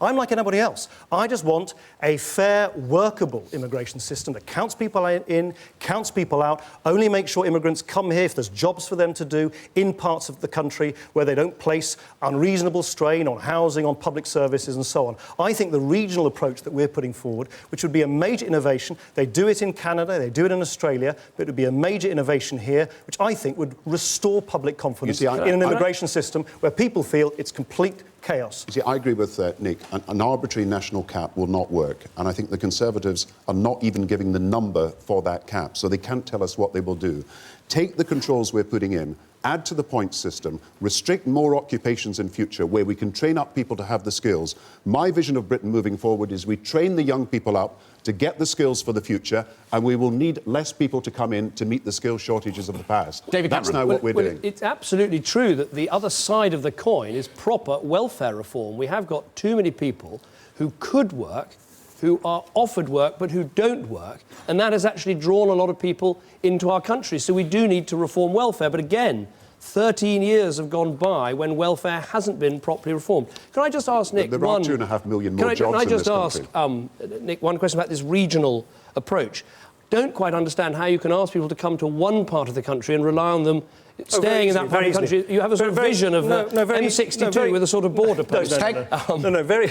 I'm like anybody else. I just want a fair, workable immigration system that counts people in, counts people out, only make sure immigrants come here if there's jobs for them to do in parts of the country where they don't place unreasonable strain on housing, on public services and so on. I think the regional approach that we're putting forward, which would be a major innovation, they do it in Canada, they do it in Australia, but it would be a major innovation here, which I think would restore public confidence in an immigration system where people feel it's complete chaos. You see, I agree with Nick. An arbitrary national cap will not work, and I think the Conservatives are not even giving the number for that cap, so they can't tell us what they will do. Take the controls we're putting in, add to the points system, restrict more occupations in future where we can train up people to have the skills. My vision of Britain moving forward is we train the young people up to get the skills for the future, and we will need less people to come in to meet the skill shortages of the past. David That's Cameron. now what we're doing. It's absolutely true that the other side of the coin is proper welfare reform. We have got too many people who could work, who are offered work but who don't work, and that has actually drawn a lot of people into our country. So we do need to reform welfare, but again, 13 years have gone by when welfare hasn't been properly reformed. Can I just ask Nick There are 2.5 million more jobs Can I in this just country. ask Nick one question about this regional approach? Don't quite understand how you can ask people to come to one part of the country and rely on them staying in that part of the country. You have a sort of vision of M62 with a sort of border post. No, very,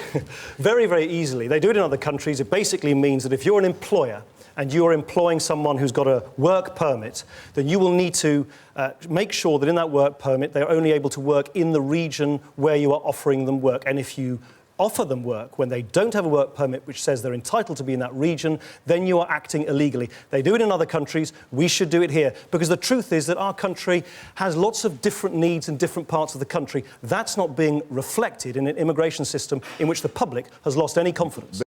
very easily. They do it in other countries. It basically means that if you're an employer and you're employing someone who's got a work permit, then you will need to make sure that in that work permit they're only able to work in the region where you are offering them work. And if you offer them work when they don't have a work permit which says they're entitled to be in that region, then you are acting illegally. They do it in other countries. We should do it here. Because the truth is that our country has lots of different needs in different parts of the country. That's not being reflected in an immigration system in which the public has lost any confidence.